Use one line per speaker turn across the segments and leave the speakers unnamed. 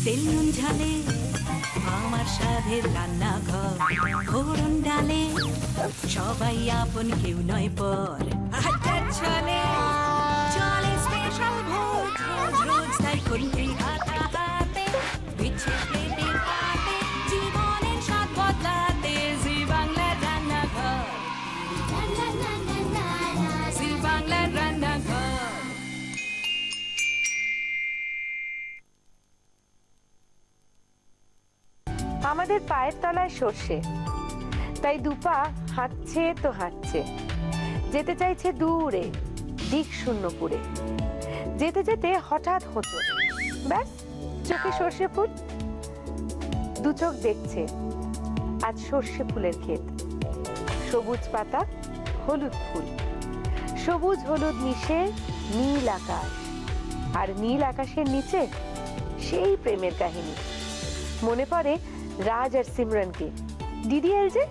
তেল নুন ঝালে আমার স্বাদের রান্নাঘর, ফোড়ন ডালে সবাই আপন কেউ নয় পর। আড্ডার ছলে চলে স্পেশাল ভোজ, রোজ রোজ তাই করি হাতে বিচ্ছে পেটে পাতে, জীবনের স্বাদ বদলাতে জি বাংলার রান্নাঘর, জি বাংলার রান্নাঘর।
আমাদের পায়ের তলায় সর্ষে, তাই দুপা হাঁটছে তো হাঁটছে, যেতে চাইছে দূরে দিক শূন্যপুরে। যেতে যেতে হঠাৎ হোঁচট, ব্যাস চোখে সর্ষে ফুল। দু চোখ দেখছে আজ সর্ষে ফুলের ক্ষেত, সবুজ পাতা হলুদ ফুল, সবুজ হলুদ মিশে নীল আকাশ, আর নীল আকাশের নিচে সেই প্রেমের কাহিনী। মনে পড়ে রাজ আর সিমরনকে, ডিডিএল যে।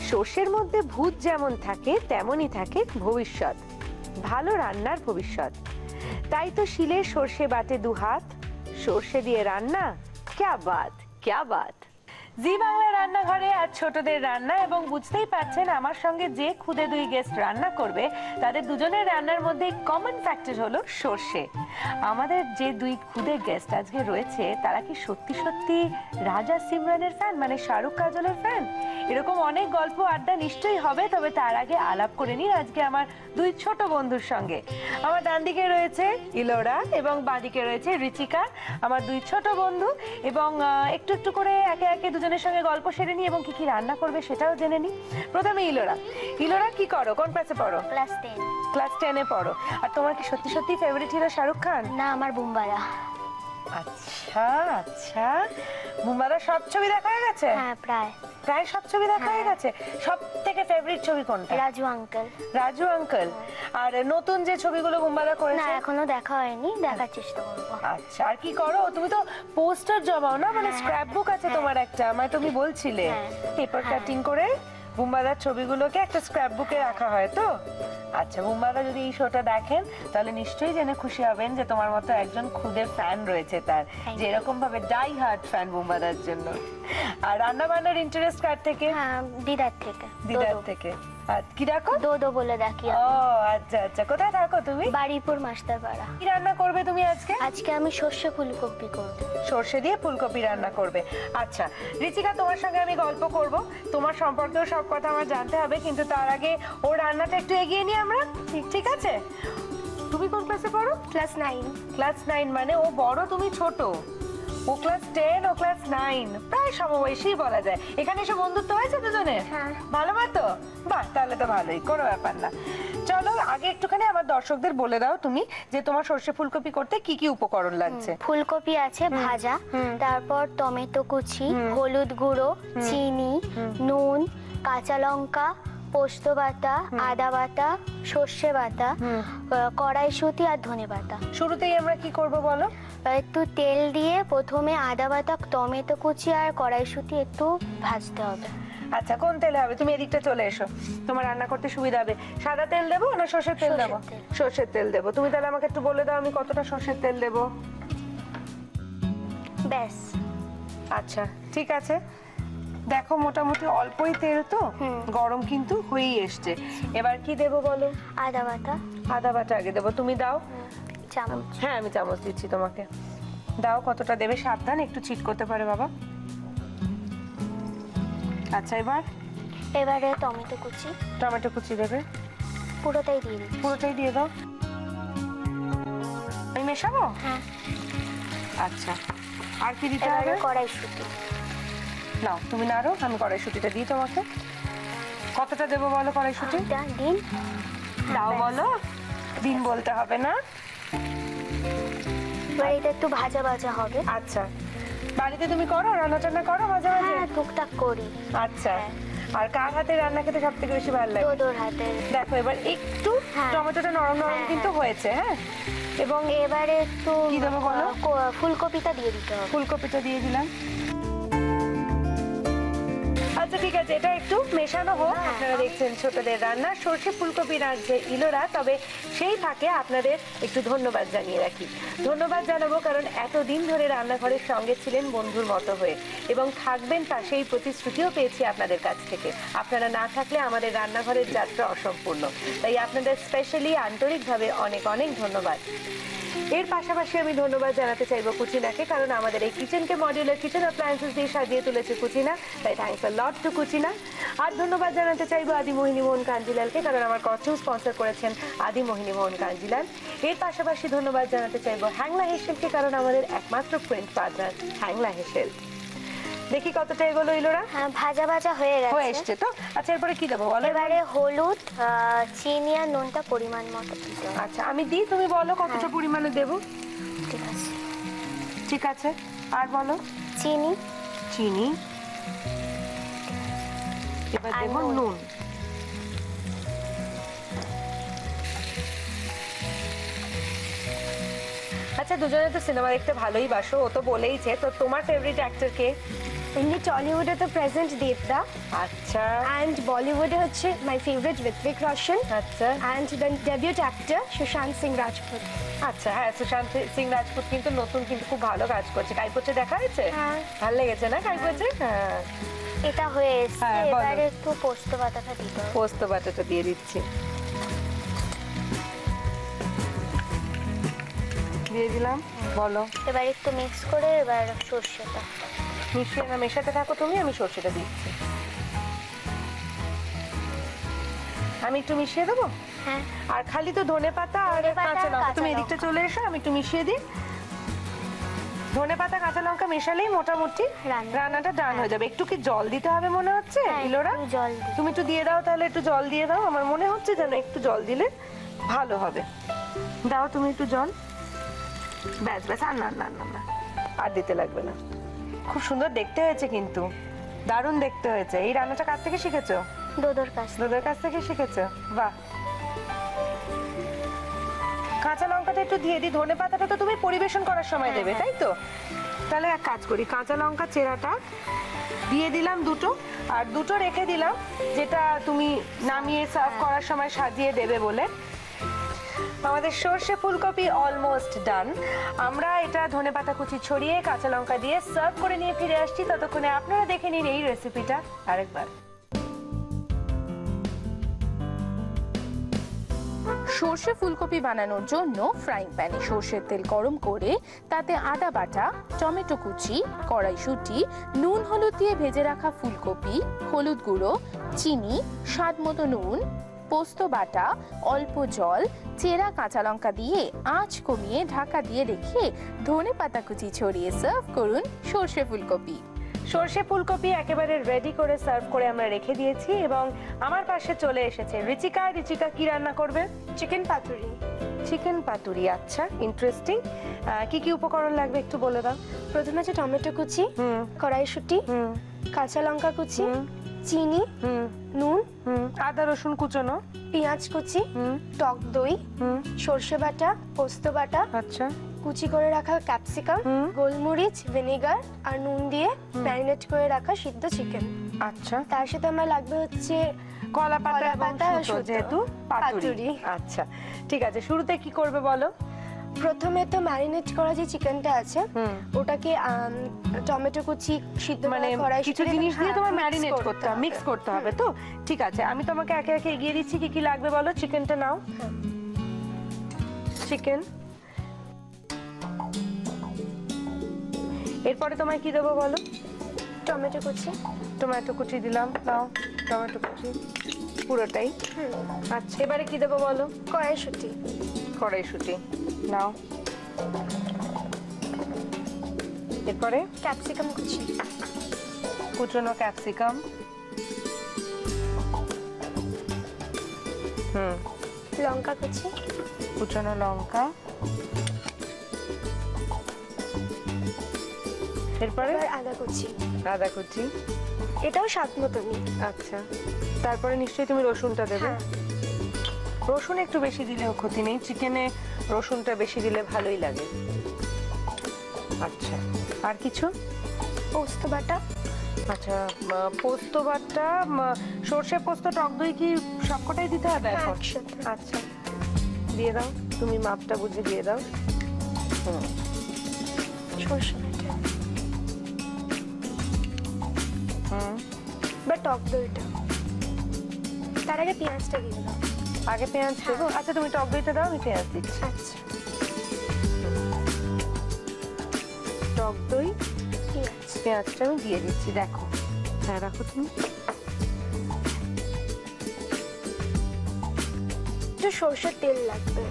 সর্ষের মধ্যে ভূত যেমন থাকে তেমনই থাকে ভবিষ্যৎ, ভালো রান্নার ভবিষ্যৎ। তাই তো শিলে সর্ষে বাটে দুহাত, সর্ষে দিয়ে রান্না ক্যা বাত ক্যা বাত। জি বাংলা রান্নাঘরে আজ ছোটদের রান্না, এবং বুঝতেই পারছেন আমার সঙ্গে যে খুদে দুই গেস্ট রান্না করবে তাদের দুজনের রান্নার মধ্যে কমন ফ্যাক্টর হলো সর্ষে। আমাদের যে দুই খুদে গেস্ট আজকে রয়েছে তারা কি সত্যি সত্যি রাজা সিমরনের ফ্যান, মানে শাহরুখ কাজলের ফ্যান? এরকম অনেক গল্প আড্ডা নিশ্চয়ই হবে, তবে তার আগে আলাপ করে নিন আজকে আমার দুই ছোট বন্ধুর সঙ্গে। আমার ডান দিকে রয়েছে ইলোরা এবং বাঁদিকে রয়েছে রিচিকা, আমার দুই ছোট বন্ধু। এবং একটু একটু করে একে একে দুজনের সঙ্গে গল্প সেরে নিই এবং কি কি রান্না করবে সেটাও জেনে নিই। প্রথমে ইলোরা, ইলোরা কি করো, কোন ক্লাসে পড়ো?
ক্লাস 10।
ক্লাস 10 এ পড়ো। আর তোমার কি সত্যি সত্যি ফেভারিট হিরো শাহরুখ খান?
না, আমার বুমবারা।
আচ্ছা আচ্ছা, বুমবারার সব ছবি দেখা হয়ে গেছে?
হ্যাঁ, প্রায়
প্রায় সব ছবি দেখা হয়ে গেছে। সব থেকে ফেভারিট ছবি কোনটা?
রাজু আঙ্কেল।
রাজু আঙ্কেল। আর নতুন যে ছবিগুলো বুমবারা করেছে?
না, এখনো দেখা হয়নি, দেখার চেষ্টা করব।
আচ্ছা, আর কি করো তুমি? তো পোস্টার জমাও না, মানে স্ক্র্যাপ বুক আছে তোমার একটা, আমায় তুমি বলছিলে। পেপার কাটিং করে বুমবারার ছবিগুলোকে একটা স্ক্র্যাপ বুকে রাখা হয় তো। আচ্ছা, বুমবারা যদি এই শোটা দেখেন তাহলে নিশ্চয়ই জেনে খুশি হবেন যে তোমার মতো একজন খুদের ফ্যান রয়েছে তার, যে এরকম ভাবে ডাই হার্ড ফ্যান বুমবারার জন্য। আর রান্না বান্নার ইন্টারেস্ট কার থেকে?
হ্যাঁ, দিদার থেকে।
দিদার থেকে। আর কি ডাকো?
দোদো বলে ডাকি।
ও আচ্ছা আচ্ছা, কোথায় থাকো তুমি?
বাড়িপুর মাস্টারপাড়া।
কি রান্না করবে তুমি আজকে?
আজকে আমি সর্ষে ফুলকপি করব।
সর্ষে দিয়ে ফুলকপি রান্না করবে। আচ্ছা রিচিকা, তোমার সঙ্গে আমি গল্প করব, তোমার সম্পর্কেও সব কথা আমার জানতে হবে, কিন্তু তার আগে ওর রান্নাটা একটু এগিয়ে নিই আমরা, ঠিক আছে? তুমি কোন ক্লাসে পড়ো?
ক্লাস 9।
ক্লাস 9 মানে ও বড়, তুমি ছোট। ও ক্লাস 10, ও ক্লাস 9, প্রায় সমবয়সী বলা যায়। এখানে এসে বন্ধুত্ব হয়েছে দুজনের?
হ্যাঁ।
ভালো মতো? বাহ, তাহলে তো ভালোই, কোনো ব্যাপার না। চলো আগে একটুখানি আমার দর্শকদের বলে দাও তুমি যে তোমার সর্ষে ফুলকপি করতে কি কি উপকরণ লাগছে।
ফুলকপি আছে ভাজা, তারপর টমেটো কুচি, হলুদ গুঁড়ো, চিনি, নুন, কাঁচা লঙ্কা, পোস্ত বাটা, আদা বাটা, সর্ষে বাটা, কড়াইশুঁটি আর ধনে বাটা।
শুরুতেই আমরা কি করব বলো?
একটু তেল দিয়ে প্রথমে আদা বাটা, টমেটো কুচি আর কড়াইশুঁটি একটু ভাজতে হবে।
আচ্ছা, কোন তেলে হবে? তুমি এদিকটা চলে এসো, তোমার রান্না করতে সুবিধা হবে। সাদা তেল দেবো না সর্ষের তেল দেবো? সর্ষের তেল দেবো। তুমি তাহলে আমাকে একটু বলে দাও আমি কতটা সর্ষের তেল দেবো।
ব্যাস।
আচ্ছা ঠিক আছে, দেখো মোটামুটি অল্পই তেল তো, গরম কিন্তু হয়েই এসছে। এবার কি দেবো বলো?
আদা বাটা।
আদা বাটা আগে দেবো, তুমি দাও।
চামচ।
হ্যাঁ, আমি চামচ দিচ্ছি তোমাকে। দাও, কতটা দেবে? সাবধান, একটু ছিট করতে পারে বাবা। আচ্ছা, এবারে
টমেটো কুচি।
টমেটো কুচি দেবে?
পুরোটাই দিয়ে দিই।
পুরোটাই দিয়ে দাও। আমি মেশাবো?
হ্যাঁ।
আচ্ছা, আর কি দিতে হবে?
কড়াইশুঁটি।
নাও তুমি নাড়ো, আমি কড়াইশুঁটিটা দিই তোমাকে। কতটা দেবো বলো কড়াইশুঁটি?
দিন।
দাও বলো, দিন বলতে হবে না।
এটা একটু ভাজা ভাজা হবে।
আচ্ছা, বাড়িতে তুমি করো, রান্না টান্না করো মাঝে মাঝে?
হ্যাঁ, টুকটাক করি।
আচ্ছা, আর কার হাতে রান্না খেতে সব থেকে বেশি ভালো লাগে?
দোদোর হাতে।
দেখো এবার একটু টমেটোটা নরম নরম কিন্তু হয়েছে। হ্যাঁ, এবং
এবারে একটু
কি দেবো বলো?
ফুলকপিটা দিয়ে দিতে হবে।
ফুলকপিটা দিয়ে দিলাম। আচ্ছা ঠিক ঠিক আছে, এটা একটু মেশানো হোক। আপনারা দেখছেন ছোটদের রান্না সর্ষে ফুলকপি রাঁধছে ইলোরা। তবে সেই ফাঁকে আপনাদের একটু ধন্যবাদ জানিয়ে রাখি। ধন্যবাদ জানাবো কারণ এতদিন ধরে রান্নাঘরের সঙ্গে ছিলেন বন্ধুর মতো হয়ে এবং থাকবেন তা সেই প্রতিশ্রুতিও পেয়েছি আপনাদের কাছ থেকে। আপনারা না থাকলে আমাদের রান্নাঘরের যাত্রা অসম্পূর্ণ। তাই আপনাদের স্পেশালি আন্তরিকভাবে অনেক অনেক ধন্যবাদ। এর পাশাপাশি আমি ধন্যবাদ জানাতে চাইবো কুচিনাকে, কারণ আমাদের এই কিচেনকে মডিউলার কিচেন অ্যাপ্লায়েন্সেস দিয়ে সাজিয়ে তুলেছে কুচিনা। তাই thanks a lot to Kuchina. আর ধন্যবাদ জানাতে চাইবো আদি মোহিনী মোহন কাঞ্জিলালকে, কারণ আমার কস্টিউম স্পন্সর করেছেন আদি মোহিনী মোহন কাঞ্জিলাল। এর পাশাপাশি ধন্যবাদ জানাতে চাইবো হ্যাংলা হেসেলকে, কারণ আমাদের একমাত্র প্রিন্ট পার্টনার হ্যাংলা হেসেল। দেখি কতটা এগোলো ইলোরা?
হ্যাঁ, ভাজা ভাজা হয়ে
হয়ে
গেছে।
এসছে তো। আচ্ছা, এরপরে কি দেবো বলো?
এবারে হলুদ, চিনি আর নুনটা পরিমাণ মতো দিতে হবে।
আচ্ছা, আমি দিই, তুমি বলো কতটা পরিমাণে দেবো।
ঠিক আছে।
ঠিক আছে, আর বলো।
চিনি,
চিনি, এবার
আর
দেবো
নুন।
নুন। আচ্ছা, দুজনে তো সিনেমা দেখতে ভালোই বাসো, ও তো বলেইছে। তো তোমার ফেভারিট অ্যাক্টর কে?
এমনি টলিউডে তো প্রেজেন্ট দেবদা,
আচ্ছা
অ্যান্ড বলিউডে হচ্ছে মাই ফেভারিট ঋত্বিক রোশন,
আচ্ছা
and then debut actor Sushant Singh Rajput.
আচ্ছা। হ্যাঁ, সুশান্ত সিং রাজপুত কিন্তু নতুন কিন্তু খুব ভালো কাজ করছে। কাইপোচে দেখা হয়েছে?
হ্যাঁ।
ভালো লেগেছে না কাইপোচে? হ্যাঁ।
এটা হয়ে এসছে।
হ্যাঁ, বলো।
এবারে একটু পোস্ত বাটাটা দিতে হবে।
পোস্ত বাটাটা দিয়ে দিচ্ছি। দিয়ে দিলাম, বলো।
এবার একটু মিক্স করে এবার সর্ষেটা
মিশিয়ে না, মেশাতে থাকো তুমি, আমি সর্ষেটা দিচ্ছি। আমি একটু মিশিয়ে দেবো।
হ্যাঁ।
আর খালি তো ধনেপাতা আর
ধনেপাতা আর
কাঁচা লঙ্কা।
কাঁচা
তুমি এদিকটা
লঙ্কা।
চলে এসো, আমি একটু মিশিয়ে দিই। ধনেপাতা কাঁচা লঙ্কা মেশালেই মোটামুটি রান্নাটা ডান হয়ে যাবে। একটু কি জল দিতে হবে মনে হচ্ছে
হ্যাঁ,
ইলোরা?
একটু জল দিই।
তুমি একটু দিয়ে দাও তাহলে, একটু জল দিয়ে দাও। আমার মনে হচ্ছে যেন একটু জল দিলে ভালো হবে। দাও তুমি একটু জল। ব্যাস ব্যাস, আর না না না না, আর দিতে লাগবে না। খুব সুন্দর দেখতে হয়েছে কিন্তু, দারুণ দেখতে হয়েছে। এই রান্নাটা কার থেকে শিখেছো?
দোদোর কাছ।
দুধের কাছ থেকে শিখেছো? বাহ। কাঁচা লঙ্কাটা একটু দিয়ে দিই। ধনে পাতাটা তো তুমি পরিবেশন করার সময় দেবে, তাই তো? তাহলে এক কাজ করি, কাঁচা লঙ্কা চেরাটা দিয়ে দিলাম দুটো, আর দুটো রেখে দিলাম যেটা তুমি নামিয়ে সার্ভ করার সময় সাজিয়ে দেবে বলে। আমাদের সর্ষে ফুলকপি অলমোস্ট ডান। আমরা এটা ধনেপাতা কুচি ছড়িয়ে কাঁচা লঙ্কা দিয়ে সার্ভ করে নিয়ে ফিরে আসছি। ততক্ষণে আপনারা দেখে নিন এই রেসিপিটা আরেকবার।
সর্ষে ফুলকপি বানানোর জন্য ফ্রাইং প্যানে সর্ষের তেল গরম করে তাতে আদা বাটা, টমেটো কুচি, কড়াইশুঁটি, নুন হলুদ দিয়ে ভেজে রাখা ফুলকপি, হলুদ গুঁড়ো, চিনি, স্বাদ মতো নুন, পোস্ত বাটা, অল্প জল, চেরা কাঁচা লঙ্কা দিয়ে আঁচ কমিয়ে ঢাকা দিয়ে রেখে ধনেপাতা কুচি ছড়িয়ে সার্ভ করুন সর্ষে ফুলকপি।
সর্ষে ফুলকপি একেবারে রেডি করে সার্ভ করে আমরা রেখে দিয়েছি এবং আমার পাশে চলে এসেছে রিচিকা। রিচিকা কি রান্না করবে?
চিকেন পাতুরি।
চিকেন পাতুরি। আচ্ছা, ইন্টারেস্টিং। কি কি উপকরণ লাগবে একটু বলে দাও।
প্রথমে আছে টমেটো কুচি, কড়াইশুঁটি, কাঁচা লঙ্কা কুচি, চিনি, নুন,
আদা রসুন কুচোনো,
পেঁয়াজ কুচি, টক দই, সর্ষে বাটা, পোস্ত বাটা,
আচ্ছা,
কুচি করে রাখা ক্যাপসিকাম, গোলমরিচ, ভিনেগার আর নুন দিয়ে ম্যারিনেট করে রাখা সিদ্ধ চিকেন।
আচ্ছা,
তার সাথে আমার লাগবে হচ্ছে
কলা পাতা এবং
পাতা আর
সুতো,
সুতো।
যেহেতু পাতুরি।
পাতুরি।
আচ্ছা, ঠিক আছে। শুরুতে কি করবে বলো?
প্রথমে তো ম্যারিনেট করা যে চিকেনটা আছে ওটাকে টমেটো কুচি সিদ্ধ
মানে
করা
কিছু জিনিস দিয়ে তোমার ম্যারিনেট করতে হবে, মিক্স করতে হবে তো? ঠিক আছে, আমি তোমাকে একে একে এগিয়ে দিচ্ছি। কি কি লাগবে বলো? চিকেনটা নাও। চিকেন, এরপরে তোমায় কি দেবো বলো?
টমেটো কুচি।
টমেটো কুচি দিলাম, নাও টমেটো কুচি পুরোটাই। আচ্ছা, এবারে কি দেবো বলো?
কড়াইশুঁটি।
কড়াইশুঁটি নাও। এরপরে
ক্যাপসিকাম কুচি।
কুচনো ক্যাপসিকাম,
লঙ্কা কুচি।
কুচনো লঙ্কা। এরপরে
আদা কুচি।
আদা কুচি,
এটাও স্বাদ মতনই।
আচ্ছা। তারপরে নিশ্চয়ই তুমি রসুনটা দেবে। রসুন একটু বেশি দিলেও ক্ষতি নেই, চিকেনে রসুনটা বেশি দিলে ভালোই লাগে। আচ্ছা, আর কিছু?
পোস্ত বাটা।
আচ্ছা, পোস্ত বাটা, সর্ষে পোস্ত, টক দই কি সবকটাই দিতে হবে এখন?
একসাথে।
আচ্ছা, দিয়ে দাও, তুমি মাপটা বুঝে দিয়ে দাও।
সর্ষে বা টক দইটা, তার আগে পেঁয়াজটা দিয়ে দাও।
আগে পেঁয়াজ দেবো? আচ্ছা, তুমি টক দইটা দাও, আমি পেঁয়াজ দিচ্ছি।
আচ্ছা,
টক দই,
পেঁয়াজ।
পেঁয়াজটা আমি দিয়ে দিচ্ছি। দেখো, হ্যাঁ রাখো তুমি।
একটু সর্ষের তেল লাগবে।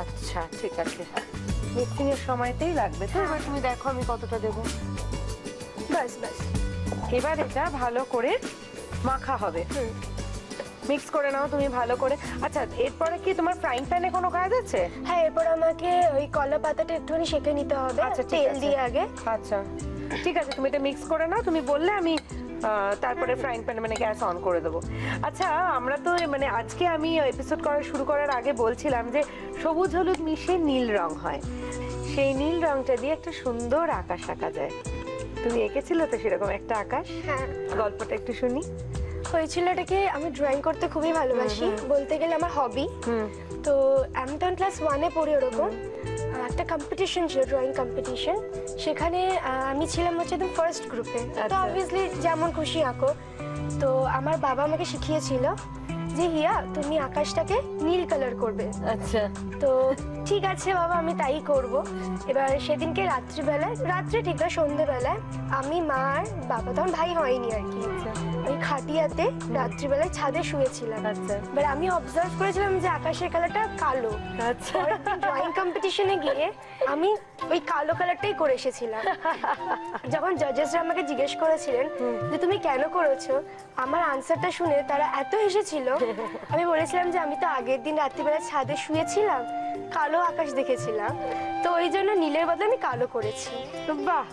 আচ্ছা, ঠিক আছে, মিক্সিং এর সময়তেই লাগবে তো। এবার তুমি দেখো আমি কতটা দেবো।
বাস বাস।
এবার এটা ভালো করে মাখা হবে। মিক্স করে নাও তুমি ভালো করে। আচ্ছা, এরপরে কি তোমার ফ্রাইং প্যানে কোনো কাজ আছে?
হ্যাঁ, এরপর আমাকে ওই কলা পাতাটা একটুখানি সেঁকে নিতে হবে।
আচ্ছা, ঠিক
তেল
আছে।
দিয়ে আগে।
আচ্ছা, ঠিক আছে, তুমি এটা মিক্স করে নাও। তুমি বললে আমি তারপরে ফ্রাইং প্যানে মানে গ্যাস অন করে দেবো। আচ্ছা, আমরা তো মানে আজকে আমি এপিসোড শুরু করার আগে বলছিলাম যে সবুজ হলুদ মিশিয়ে নীল রং হয়, সেই নীল রংটা দিয়ে একটা সুন্দর আকাশ আঁকা যায়। তুমি এঁকেছিলে তো সেরকম একটা আকাশ?
হ্যাঁ।
গল্পটা একটু শুনি।
হয়েছিল এটাকে, আমি ড্রয়িং করতে খুবই ভালোবাসি, বলতে গেলে আমার হবি। তো আমি তখন ক্লাস 1-এ পড়ি। ওরকম একটা কম্পিটিশন ছিল, ড্রয়িং কম্পিটিশন। সেখানে আমি ছিলাম হচ্ছে একদম ফার্স্ট গ্রুপে। তো অবভিয়াসলি যেমন খুশি আঁকো। তো আমার বাবা আমাকে শিখিয়েছিল যে হিয়া তুমি আকাশটাকে নীল কালার করবে।
আচ্ছা,
তো ঠিক আছে বাবা, আমি তাই করব। এবার সেদিনকে রাত্রে ঠিক না, সন্ধ্যেবেলায় আমি, মা আর বাবা, তখন ভাই হয়নি আর কি, ওই খাটিয়াতে রাত্রিবেলায় ছাদে শুয়েছিলাম।
আচ্ছা,
এবার আমি অবজার্ভ করেছিলাম যে আকাশের কালারটা কালো।
আচ্ছা,
ড্রয়িং কম্পিটিশনে গিয়ে আমি ওই কালো কালারটাই করে এসেছিলাম। যখন জাজেসরা আমাকে জিজ্ঞেস করেছিলেন যে তুমি কেন করেছো, আমার আনসারটা শুনে তারা এত হেসেছিল। আমি বলেছিলাম যে আমি তো আগের দিন রাত্রিবেলা ছাদে শুয়েছিলাম, কালো আকাশ দেখেছিলাম, তো ওই জন্য নীলের বদলে আমি কালো করেছি।
বাহ!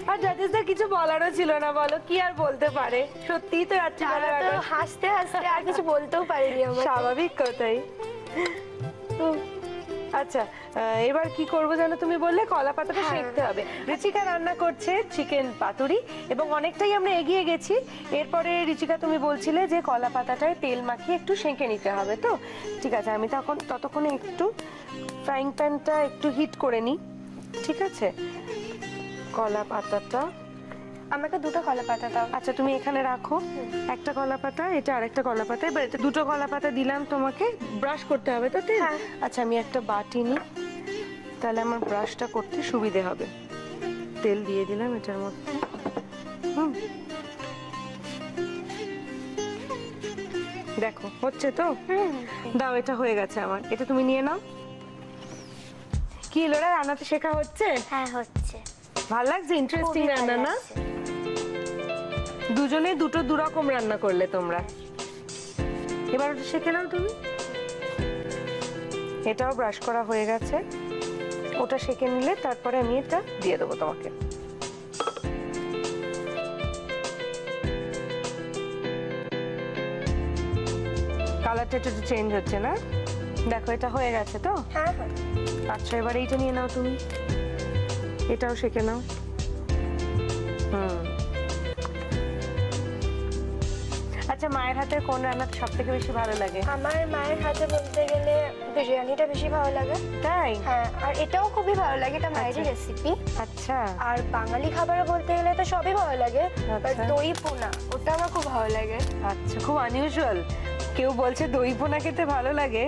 আর জাজেসদের কিছু বলারও ছিল না, বলো কি আর বলতে পারে? সত্যিই তো
তারা তো হাসতে হাসতে আর কিছু বলতেও পারেনি আমার।
স্বাভাবিক কথাই। আচ্ছা, এবার কি করবো জানো? তুমি বললে কলা পাতাটা সেঁকতে হবে। ঋচিকা রান্না করছে চিকেন পাতুরি এবং অনেকটাই আমরা এগিয়ে গেছি। এরপরে ঋচিকা তুমি বলছিলে যে কলা পাতাটায় তেল মাখিয়ে একটু সেঁকে নিতে হবে। তো ঠিক আছে, আমি ততক্ষণে একটু ফ্রাইং প্যানটা একটু হিট করে নিই। ঠিক আছে, কলা পাতাটা
আমাকে দুটো কলা পাতা দাও।
আচ্ছা, তুমি এখানে রাখো একটা কলা পাতা, এটা আরেকটা কলা পাতা। এবার এটা দুটো কলা পাতা দিলাম তোমাকে। ব্রাশ করতে হবে তো তেল? আচ্ছা, আমি একটা বাটি নিই, তাহলে আমার ব্রাশটা করতে সুবিধে হবে। তেল দিয়ে দিলাম এটার মধ্যে। দেখো হচ্ছে তো? দাও, এটা হয়ে গেছে আমার। এটা তুমি নিয়ে নাও। কি লোরা, রান্নাতে শেখা হচ্ছে?
হ্যাঁ, হচ্ছে।
ভালো লাগছে? ইন্টারেস্টিং রান্না না? দুজনে দু রকম রান্না করলে তোমরা। এবার ওটা শিখে নাও তুমি। এটাও ব্রাশ করা হয়ে গেছে, ওটা শিখে নিলে তারপরে আমি এটা দিয়ে দেবো তোমাকে। কালারটা একটু চেঞ্জ হচ্ছে না? দেখো, এটা হয়ে গেছে তো?
হ্যাঁ।
আচ্ছা, এবার এইটা নিয়ে নাও তুমি, এটাও শিখে নাও। আচ্ছা, মায়ের হাতে কোন রান্নাটা সব থেকে বেশি ভালো লাগে?
আমার মায়ের হাতে বলতে গেলে বিরিয়ানিটা বেশি ভালো লাগে।
তাই?
হ্যাঁ, আর এটাও খুবই ভালো লাগে, এটা মায়েরই রেসিপি।
আচ্ছা,
আর বাঙালি খাবার বলতে গেলে তো সবই ভালো লাগে, বাট দই পোনা ওটা আমার খুব ভালো লাগে।
আচ্ছা, খুব আনইউজুয়াল। কেউ বলছে দই পোনা খেতে ভালো লাগে,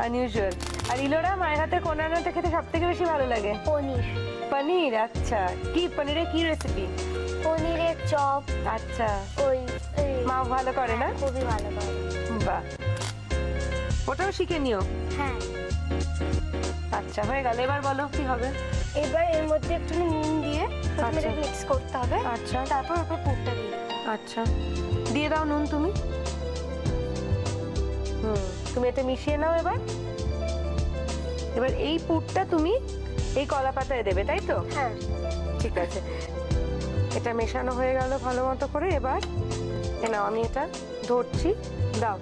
আনইউজুয়াল। আর ইলোরা, মায়ের হাতে কোন রান্নাটা খেতে সব থেকে বেশি ভালো লাগে?
পনির।
পনির? আচ্ছা, কি পনিরের কি রেসিপি?
পনিরের চপ।
আচ্ছা,
ওই
মা ভালো করে না?
খুবই ভালো করে।
বাহ, ওটাও শিখে নিও।
হ্যাঁ।
আচ্ছা, হয়ে গেল। এবার বলো কি হবে?
এবার এর মধ্যে একটু নুন দিয়ে মিক্স করতে হবে।
আচ্ছা,
তারপর ওপর পুরটা দিয়ে।
আচ্ছা, দিয়ে দাও নুন তুমি। তুমি এটা মিশিয়ে নাও। এবার এই পুরটা তুমি এই কলা পাতায় দেবে, তাই তো?
হ্যাঁ,
ঠিক আছে, এটা মেশানো হয়ে গেল ভালো মতো করে। এবার নাও, আমি এটা ধরছি, দাও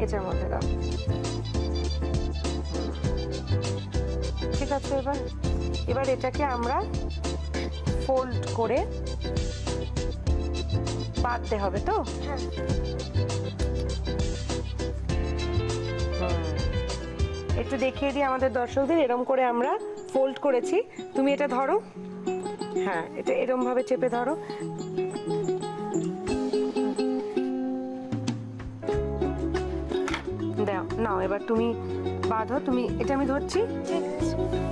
এটার মধ্যে দাও। ঠিক আছে, এবার এটাকে আমরা ফোল্ড করে বাঁধতে হবে তো?
হ্যাঁ।
একটু দেখিয়ে দিই আমাদের দর্শকদের, এরকম করে আমরা ফোল্ড করেছি। তুমি এটা ধরো, হ্যাঁ এটা এরকম ভাবে চেপে ধরো। দাও নাও, এবার তুমি বাঁধো। তুমি এটা আমি ধরছি।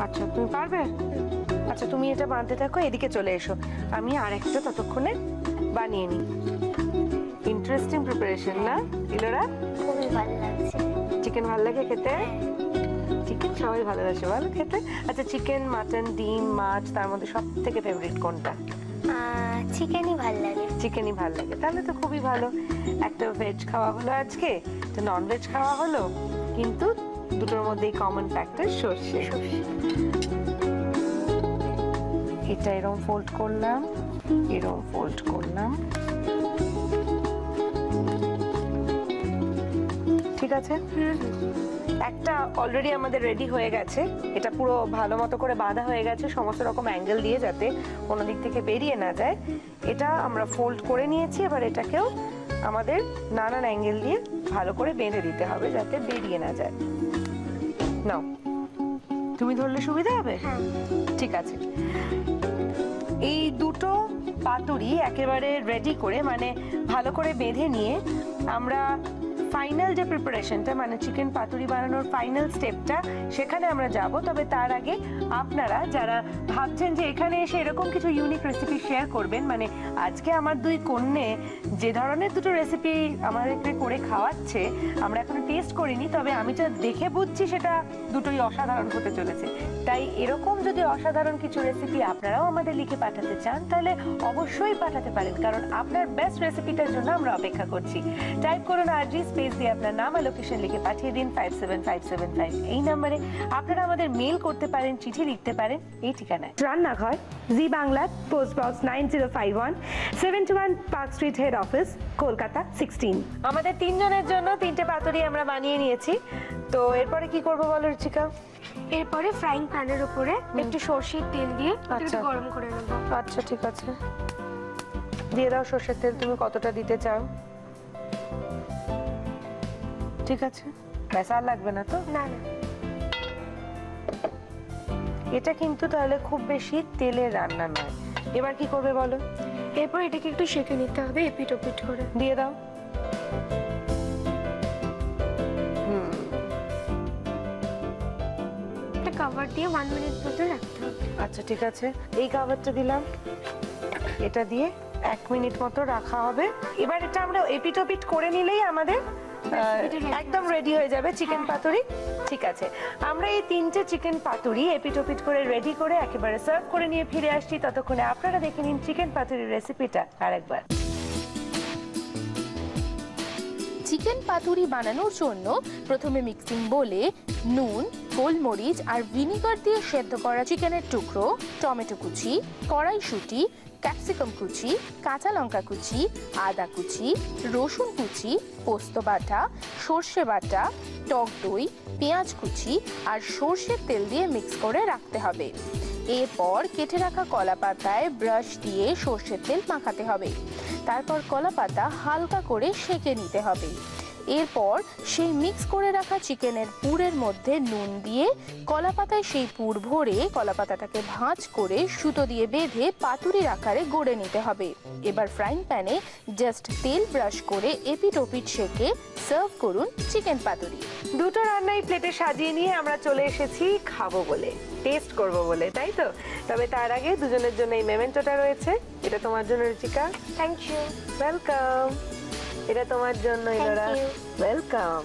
আচ্ছা তুমি পারবে? আচ্ছা তুমি এটা বাঁধতে থাকো, এদিকে চলে এসো, আমি আর একটা ততক্ষণে বানিয়ে নিই। ইন্টারেস্টিং প্রিপারেশন না ইলোরা?
খুবই ভালো লাগছে।
চিকেন ভালো লাগে খেতে? চিকেন সবাই ভালোবাসে ভালো খেতে। আচ্ছা চিকেন, মাটন, ডিম, মাছ, তার মধ্যে সব থেকে ফেভারিট কোনটা?
চিকেনই ভালো লাগে।
চিকেনই ভালো লাগে, তাহলে তো খুবই ভালো। একটা ভেজ খাওয়া হলো আজকে, একটা নন ভেজ খাওয়া হলো, কিন্তু দুটোর মধ্যেই কমন ফ্যাক্টর সর্ষে। এটা এরকম ফোল্ড করলাম, এরকম ফোল্ড করলাম, ঠিক আছে। একটা অলরেডি আমাদের রেডি হয়ে গেছে, এটা পুরো ভালো মতো করে বাঁধা হয়ে গেছে সমস্ত রকম অ্যাঙ্গেল দিয়ে, যাতে কোনো দিক থেকে বেরিয়ে না যায়। এটা আমরা ফোল্ড করে নিয়েছি, এবার এটাকেও আমাদের নানান অ্যাঙ্গেল দিয়ে ভালো করে বেঁধে দিতে হবে যাতে বেরিয়ে না যায়। নাও তুমি ধরলে সুবিধা হবে? ঠিক আছে। এই দুটো পাতুরি একেবারে রেডি করে, মানে ভালো করে বেঁধে নিয়ে আমরা ফাইনাল যে প্রিপারেশনটা, মানে চিকেন পাতুরি বানানোর ফাইনাল স্টেপটা, সেখানে আমরা যাব। তবে তার আগে আপনারা যারা ভাবছেন যে এখানে এসে এরকম কিছু ইউনিক রেসিপি শেয়ার করবেন, মানে আজকে আমার দুই কন্যে যে ধরনের দুটো রেসিপি আমাদেরকে করে খাওয়াচ্ছে, আমরা এখনো টেস্ট করিনি, তবে আমি যা দেখে বুঝছি সেটা দুটোই অসাধারণ হতে চলেছে। তাই এরকম যদি অসাধারণ কিছু রেসিপি আপনারাও আমাদের লিখে পাঠাতে চান, তাহলে অবশ্যই পাঠাতে পারেন, কারণ আপনার বেস্ট রেসিপিটার জন্য আমরা অপেক্ষা করছি। টাইপ করুন আরজি স্পেস দিয়ে আপনার নাম আর লোকেশন লিখে পাঠিয়ে দিন 57575 এই নম্বরে। আপনারা আমাদের মেল করতে পারেন, চিঠি লিখতে পারেন এই ঠিকানায়। Rannaghar, Zee Bangla, post box 9051, 71 park street, head office, Kolkata 16। আমাদের তিনজনের জন্য তিনটে পাতুরি আমরা বানিয়ে নিয়েছি। তো এরপরে কি করবো বলো রুচিকা?
এরপরে ফ্রাইং প্যানের উপরে একটু সরষের তেল দিয়ে একটু গরম করে নেব।
আচ্ছা ঠিক আছে, দিয়ে দাও সরষের তেল। তুমি কতটা দিতে চাও? ঠিক আছে, ব্যাস আর লাগবে না তো?
না না,
এটা কিন্তু তাহলে খুব বেশি তেলের রান্না নয়। এবার কি করবে বলো?
এরপর এটাকে একটু সেঁকে নিতে হবে এপিট ওপিট করে।
দিয়ে দাও।
একটা কভার দিয়ে 1 মিনিট মতো রাখতে হবে।
আচ্ছা ঠিক আছে, এই কভারটা দিলাম, এটা দিয়ে 1 মিনিট মতো রাখা হবে। এবার এটা আমরা এপিট ওপিট করে নিলেই আমাদের একদম রেডি হয়ে যাবে চিকেন পাতুরি। ঠিক আছে, আমরা এই তিনটে চিকেন পাতুরি এপিট ওপিট করে রেডি করে একেবারে সার্ভ করে নিয়ে ফিরে আসছি। ততক্ষণে আপনারা দেখে নিন চিকেন পাতুরির রেসিপিটা আরেকবার।
চিকেন পাতুরি বানানোর জন্য প্রথমে মিক্সিং বোলে নুন, গোলমরিচ আর ভিনিগার দিয়ে সেদ্ধ করা চিকেনের টুকরো, টমেটো কুচি, কড়াইশুঁটি, ক্যাপসিকাম কুচি, কাঁচা লঙ্কা কুচি, আদা কুচি, রসুন কুচি, পোস্ত বাটা, সর্ষে বাটা, টক দই, পেঁয়াজ কুচি আর সর্ষের তেল দিয়ে মিক্স করে রাখতে হবে। এরপর কেটে রাখা কলা পাতায় ব্রাশ দিয়ে সর্ষের তেল মাখাতে হবে। তারপর কলা পাতা হালকা করে সেঁকে নিতে হবে। এরপর সেই মিক্স করে রাখা চিকেনের পুরের মধ্যে নুন দিয়ে কলা পাতায় সেই পুর ভরে কলা পাতাটাকে ভাঁজ করে সুতো দিয়ে বেঁধে পাতুরির আকারে গড়ে নিতে হবে। এবার ফ্রাইং প্যানে জাস্ট তেল ব্রাশ করে এপিট ওপিট সেঁকে সার্ভ করুন চিকেন পাতুরি।
দুটো রান্নাই প্লেটে সাজিয়ে নিয়ে আমরা চলে এসেছি খাবো বলে, টেস্ট করব বলে, তাই তো? তবে তার আগে দুজনের জন্য এই মেমেন্টোটা রয়েছে, এটা তোমার জন্য রুচিকা।
Thank you.
ওয়েলকাম। এটা তোমার জন্য ইলোরা। ওয়েলকাম।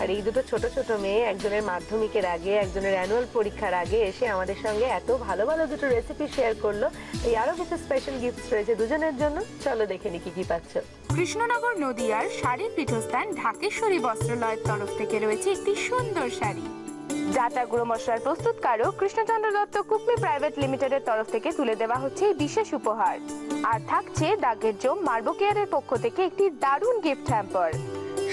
আর এই দুটো ছোট ছোট মেয়ে, একজনের মাধ্যমিকের আগে, একজনের অ্যানুয়াল পরীক্ষার আগে এসে আমাদের সঙ্গে এত ভালো ভালো দুটো রেসিপি শেয়ার করলো। এই আরো কিছু স্পেশাল গিফটস রয়েছে দুজনের জন্য, চলো দেখে নি কি কি পাচ্ছ।
কৃষ্ণনগর নদিয়ার শাড়ির পীঠস্থান ঢাকেশ্বরী বস্ত্রালয়ের তরফ থেকে রয়েছে একটি সুন্দর শাড়ি। জাটা গুঁড়ো মশলার প্রস্তুতকারক কৃষ্ণচন্দ্র দত্ত কুকমি প্রাইভেট লিমিটেডের তরফ থেকে তুলে দেওয়া হচ্ছে এই বিশেষ উপহার। আর থাকছে দাগের জম মার্বো কেয়ারের পক্ষ থেকে একটি দারুণ গিফট হ্যাম্পার।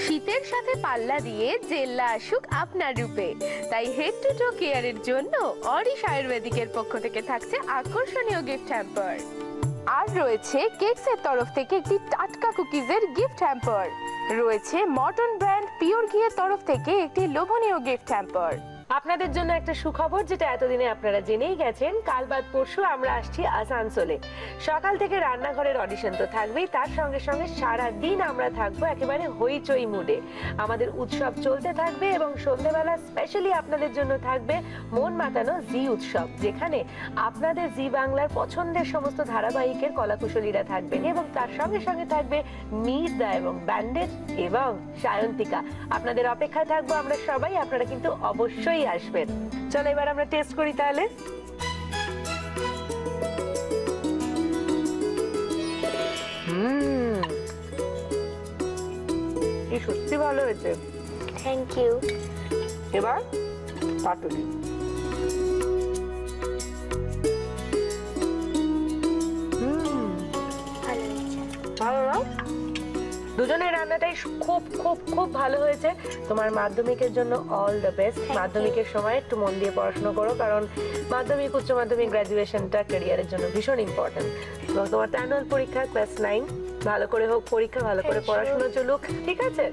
শীতের সাথে পাল্লা দিয়ে জেল্লা আসুক আপনার রূপে, তাই হেড টু টো কেয়ারের জন্য অরিশ আয়ুর্বেদিকের পক্ষ থেকে থাকছে আকর্ষণীয় গিফট হ্যাম্পার। আর রয়েছে কেকসের তরফ থেকে একটি টাটকা কুকিজের গিফট হ্যাম্পার। রয়েছে মর্টন ব্র্যান্ড পিওর ঘিয়ের তরফ থেকে একটি লোভনীয় গিফট হ্যাম্পার।
আপনাদের জন্য একটা সুখবর, যেটা এতদিনে আপনারা জেনেই গেছেন। কাল বাদ পরশু আমরা আসছি আসানসোলে। সকাল থেকে রান্নাঘরের অডিশন তো থাকবেই, তার সঙ্গে সঙ্গে সারা দিন আমরা থাকবো একেবারে হইচই মুডে। আমাদের উৎসব চলতে থাকবে এবং সন্ধ্যেবেলা স্পেশালি আপনাদের জন্য থাকবে মন মাতানো জি উৎসব, যেখানে আপনাদের জি বাংলার পছন্দের সমস্ত ধারাবাহিকের কলাকুশলীরা থাকবেন এবং তার সঙ্গে সঙ্গে থাকবে মীর দা এবং ব্যান্ডেট এবং সায়ন্তিকা। আপনাদের অপেক্ষায় থাকবো আমরা সবাই, আপনারা কিন্তু অবশ্যই আসবেন। চলো এবার আমরা টেস্ট করি তাহলে। এই সত্যি ভালো হয়েছে।
Thank you.
এবার পাটুলি।
ভালো হয়েছে।
ভালো না? দুজনের রান্নাটাই খুব খুব খুব ভালো হয়েছে। তোমার মাধ্যমিকের জন্য অল দ্য বেস্ট। মাধ্যমিকের সময় একটু মন দিয়ে পড়াশোনা করো, কারণ মাধ্যমিক উচ্চ মাধ্যমিক গ্র্যাজুয়েশনটা ক্যারিয়ারের জন্য ভীষণ ইম্পর্টেন্ট। এবং তোমার অ্যানুয়াল পরীক্ষা ক্লাস 9 ভালো করে হোক পরীক্ষা, ভালো করে পড়াশোনা চলুক, ঠিক আছে?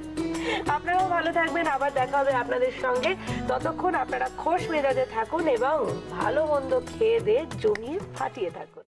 আপনারাও ভালো থাকবেন, আবার দেখা হবে আপনাদের সঙ্গে। ততক্ষণ আপনারা খোশ মেজাজে থাকুন এবং ভালো মন্দ খেয়ে দিয়ে জমিয়ে ফাটিয়ে থাকুন।